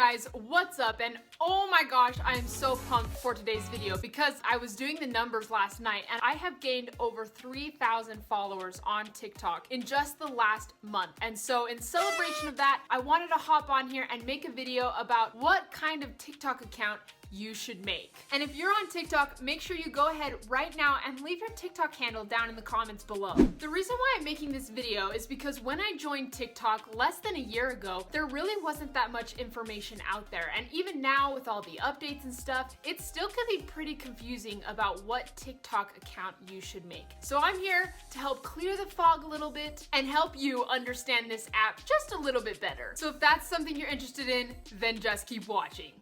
guys, what's up? And oh my gosh, I am so pumped for today's video because I was doing the numbers last night and I have gained over 3,000 followers on TikTok in just the last month. And so in celebration of that, I wanted to hop on here and make a video about what kind of TikTok account you should make. And if you're on TikTok, make sure you go ahead right now and leave your TikTok handle down in the comments below. The reason why I'm making this video is because when I joined TikTok less than a year ago, there really wasn't that much information out there. And even now with all the updates and stuff, it still can be pretty confusing about what TikTok account you should make. So I'm here to help clear the fog a little bit and help you understand this app just a little bit better. So if that's something you're interested in, then just keep watching.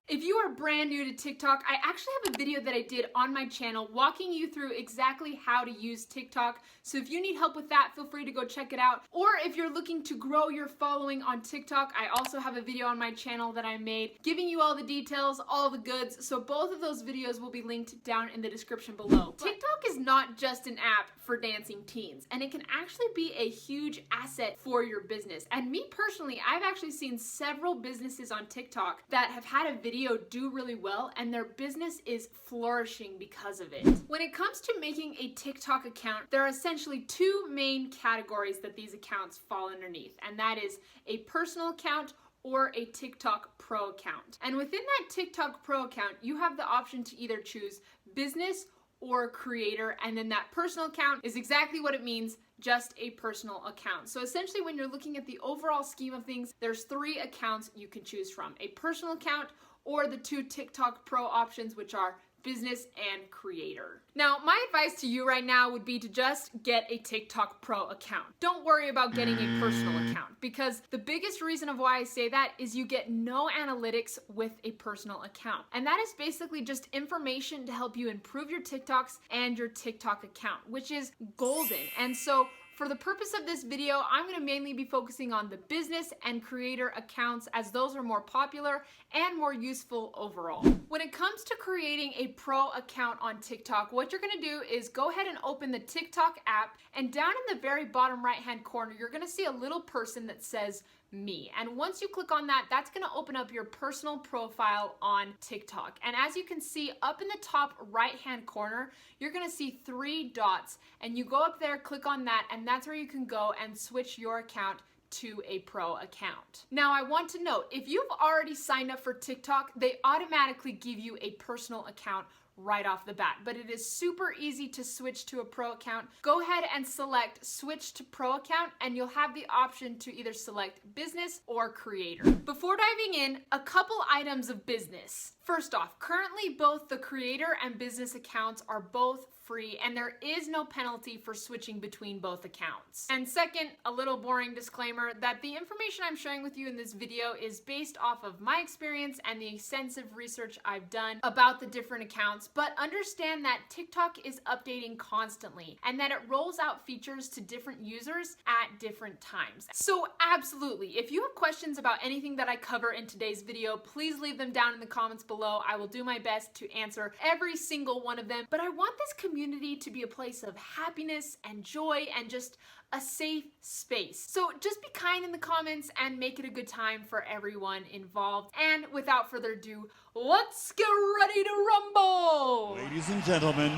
If you are brand new to TikTok, I actually have a video that I did on my channel walking you through exactly how to use TikTok. So if you need help with that, feel free to go check it out. Or if you're looking to grow your following on TikTok, I also have a video on my channel that I made giving you all the details, all the goods. So both of those videos will be linked down in the description below. TikTok is not just an app for dancing teens, and it can actually be a huge asset for your business. And me personally, I've actually seen several businesses on TikTok that have had a video do really well and their business is flourishing because of it. When it comes to making a TikTok account, there are essentially two main categories that these accounts fall underneath, and that is a personal account or a TikTok Pro account. And within that TikTok Pro account, you have the option to either choose business or creator, and then that personal account is exactly what it means, just a personal account. So essentially when you're looking at the overall scheme of things, there's three accounts you can choose from: a personal account or the two TikTok Pro options, which are business and creator. Now, my advice to you right now would be to just get a TikTok Pro account. Don't worry about getting a personal account, because the biggest reason of why I say that is you get no analytics with a personal account. And that is basically just information to help you improve your TikToks and your TikTok account, which is golden. And so for the purpose of this video, I'm gonna mainly be focusing on the business and creator accounts, as those are more popular and more useful overall. When it comes to creating a pro account on TikTok, what you're gonna do is go ahead and open the TikTok app, and down in the very bottom right-hand corner, you're gonna see a little person that says me. And once you click on that, that's gonna open up your personal profile on TikTok. And as you can see up in the top right-hand corner, you're gonna see three dots, and you go up there, click on that, and that's where you can go and switch your account to a pro account. Now, I want to note, if you've already signed up for TikTok, they automatically give you a personal account right off the bat, but it is super easy to switch to a pro account. Go ahead and select switch to pro account, and you'll have the option to either select business or creator. Before diving in, a couple items of business. First off, currently both the creator and business accounts are both free, and there is no penalty for switching between both accounts. And second, a little boring disclaimer that the information I'm sharing with you in this video is based off of my experience and the extensive research I've done about the different accounts, but understand that TikTok is updating constantly and that it rolls out features to different users at different times. So absolutely, if you have questions about anything that I cover in today's video, please leave them down in the comments below. I will do my best to answer every single one of them, but I want this community to be a place of happiness and joy and just a safe space. So just be kind in the comments and make it a good time for everyone involved. And without further ado, let's get ready to rumble! Ladies and gentlemen,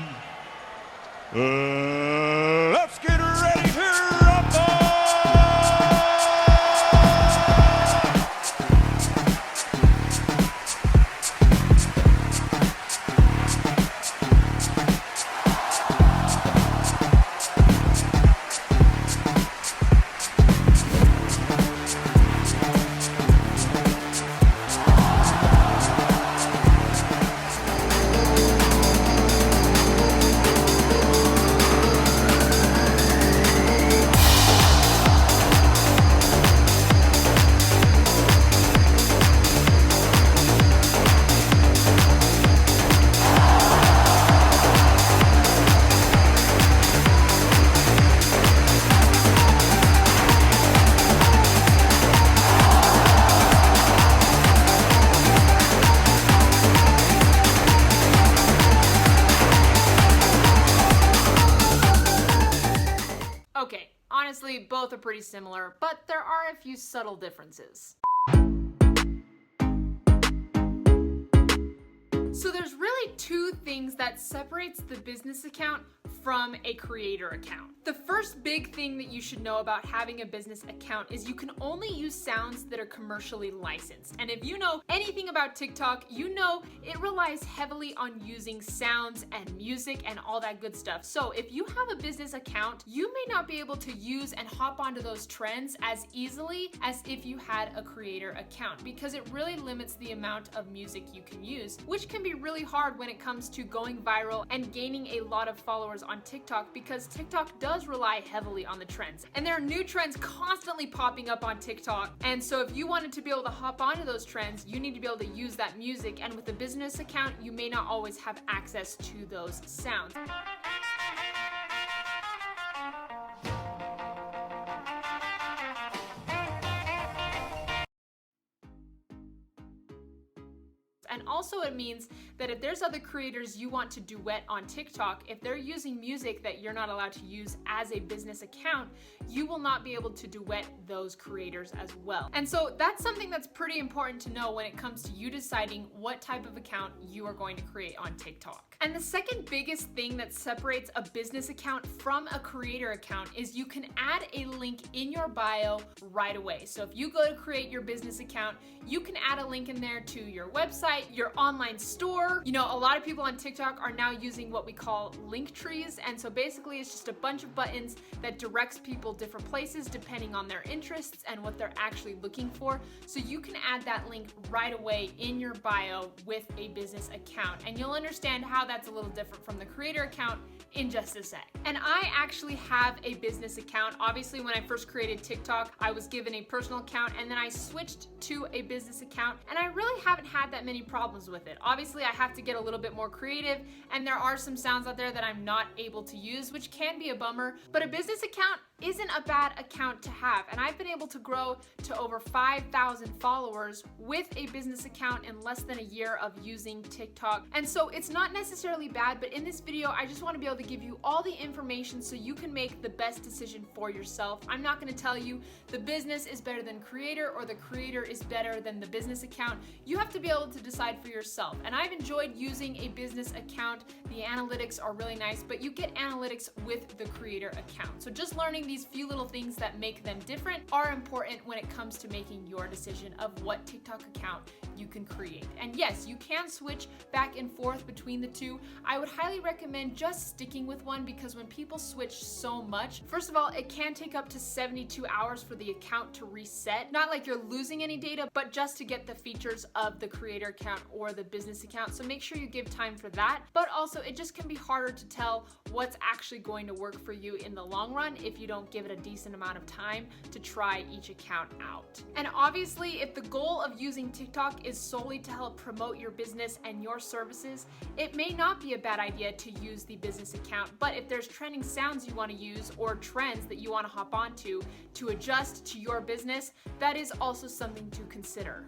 let's get ready to rumble! pretty similar, but there are a few subtle differences. So there's really two things that separates the business account from a creator account. The first big thing that you should know about having a business account is you can only use sounds that are commercially licensed. And if you know anything about TikTok, you know it relies heavily on using sounds and music and all that good stuff. So if you have a business account, you may not be able to use and hop onto those trends as easily as if you had a creator account, because it really limits the amount of music you can use, which can be really hard when it comes to going viral and gaining a lot of followers on TikTok, because TikTok does rely heavily on the trends. And there are new trends constantly popping up on TikTok. And so if you wanted to be able to hop onto those trends, you need to be able to use that music. And with a business account, you may not always have access to those sounds. And also it means that if there's other creators you want to duet on TikTok, if they're using music that you're not allowed to use as a business account, you will not be able to duet those creators as well. And so that's something that's pretty important to know when it comes to you deciding what type of account you are going to create on TikTok. And the second biggest thing that separates a business account from a creator account is you can add a link in your bio right away. So if you go to create your business account, you can add a link in there to your website, your online store. You know, a lot of people on TikTok are now using what we call link trees. And so basically it's just a bunch of buttons that directs people different places depending on their interests and what they're actually looking for. So you can add that link right away in your bio with a business account. And you'll understand how that's a little different from the creator account in just a sec. And I actually have a business account. Obviously, when I first created TikTok, I was given a personal account and then I switched to a business account, and I really haven't had that many problems with it. Obviously, I have to get a little bit more creative, and there are some sounds out there that I'm not able to use, which can be a bummer, but a business account isn't a bad account to have. And I've been able to grow to over 5,000 followers with a business account in less than a year of using TikTok. And so it's not necessarily bad, but in this video, I just want to be able to give you all the information so you can make the best decision for yourself. I'm not going to tell you the business is better than creator or the creator is better than the business account. You have to be able to decide for yourself. And I've enjoyed using a business account. The analytics are really nice, but you get analytics with the creator account. So just learning these few little things that make them different are important when it comes to making your decision of what TikTok account you can create. And yes, you can switch back and forth between the two. I would highly recommend just sticking with one, because when people switch so much, first of all, it can take up to 72 hours for the account to reset. Not like you're losing any data, but just to get the features of the creator account or the business account. So make sure you give time for that. But also, it just can be harder to tell what's actually going to work for you in the long run if you don't give it a decent amount of time to try each account out. And obviously, if the goal of using TikTok is solely to help promote your business and your services, it may not be a bad idea to use the business account. But if there's trending sounds you want to use or trends that you want to hop onto to adjust to your business, that is also something to consider.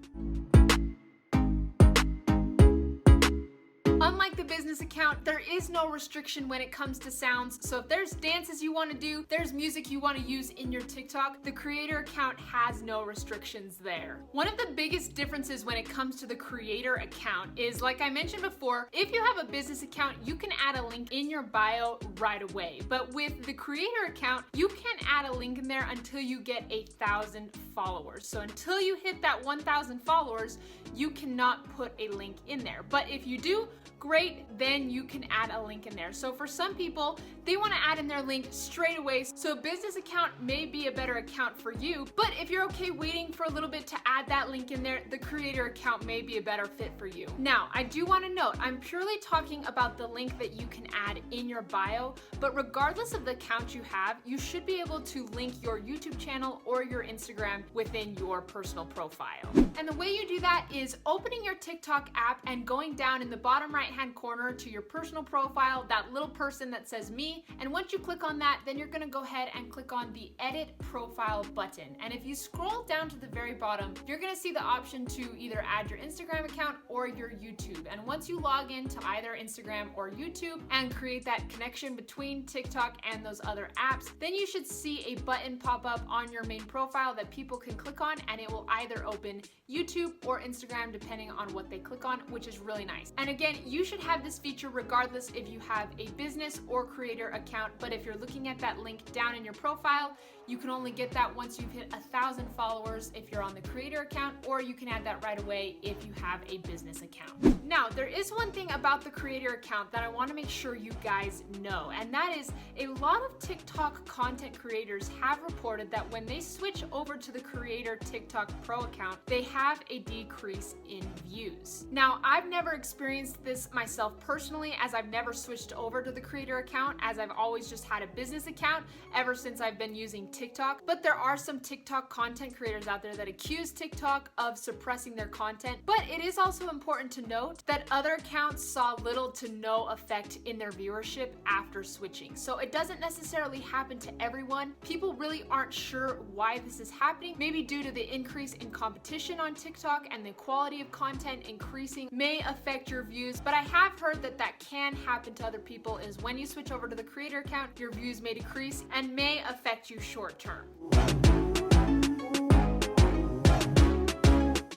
Unlike the business account, there is no restriction when it comes to sounds. So if there's dances you want to do, there's music you want to use in your TikTok, the creator account has no restrictions there. One of the biggest differences when it comes to the creator account is, like I mentioned before, if you have a business account, you can add a link in your bio right away. But with the creator account, you can't add a link in there until you get 1,000 followers. So until you hit that 1,000 followers, you cannot put a link in there. But if you do, great, then you can add a link in there. So for some people, they want to add in their link straight away. So a business account may be a better account for you, but if you're okay waiting for a little bit to add that link in there, the creator account may be a better fit for you. Now, I do want to note, I'm purely talking about the link that you can add in your bio, but regardless of the account you have, you should be able to link your YouTube channel or your Instagram within your personal profile. And the way you do that is opening your TikTok app and going down in the bottom right right-hand corner to your personal profile, that little person that says me. And once you click on that, then you're gonna go ahead and click on the edit profile button. And if you scroll down to the very bottom, you're gonna see the option to either add your Instagram account or your YouTube. And once you log in to either Instagram or YouTube and create that connection between TikTok and those other apps, then you should see a button pop up on your main profile that people can click on, and it will either open YouTube or Instagram depending on what they click on, which is really nice. And again, you should have this feature regardless if you have a business or creator account, but if you're looking at that link down in your profile, you can only get that once you've hit 1,000 followers if you're on the creator account, or you can add that right away if you have a business account. Now, there is one thing about the creator account that I want to make sure you guys know, and that is a lot of TikTok content creators have reported that when they switch over to the creator TikTok Pro account, they have a decrease in views. Now, I've never experienced this myself personally, as I've never switched over to the creator account, as I've always just had a business account ever since I've been using TikTok. But there are some TikTok content creators out there that accuse TikTok of suppressing their content. But it is also important to note that other accounts saw little to no effect in their viewership after switching. So it doesn't necessarily happen to everyone. People really aren't sure why this is happening. Maybe due to the increase in competition on TikTok and the quality of content increasing may affect your views. But I have heard that that can happen to other people, is when you switch over to the creator account, your views may decrease and may affect you short term.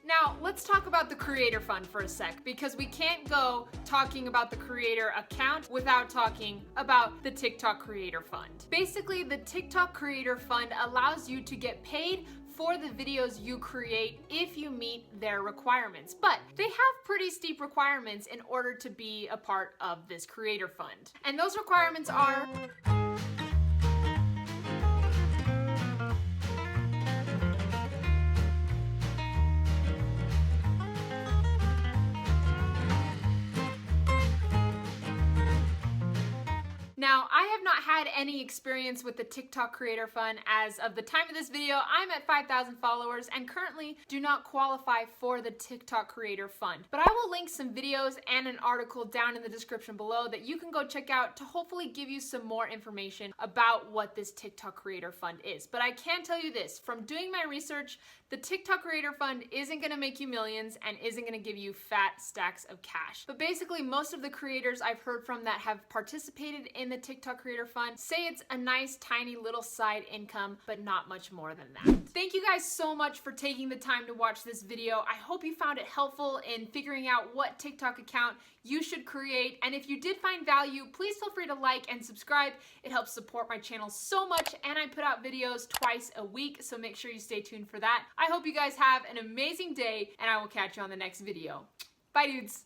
Now, let's talk about the creator fund for a sec, because we can't go talking about the creator account without talking about the TikTok creator fund. Basically, the TikTok creator fund allows you to get paid for the videos you create if you meet their requirements. But they have pretty steep requirements in order to be a part of this creator fund. And those requirements are: now, I have not had any experience with the TikTok Creator Fund. As of the time of this video, I'm at 5,000 followers and currently do not qualify for the TikTok Creator Fund. But I will link some videos and an article down in the description below that you can go check out to hopefully give you some more information about what this TikTok Creator Fund is. But I can tell you this, from doing my research, the TikTok Creator Fund isn't gonna make you millions and isn't gonna give you fat stacks of cash. But basically, most of the creators I've heard from that have participated in the TikTok Creator Fund say it's a nice, tiny little side income, but not much more than that. Thank you guys so much for taking the time to watch this video. I hope you found it helpful in figuring out what TikTok account you should create. And if you did find value, please feel free to like and subscribe. It helps support my channel so much, and I put out videos twice a week, so make sure you stay tuned for that. I hope you guys have an amazing day, and I will catch you on the next video. Bye, dudes.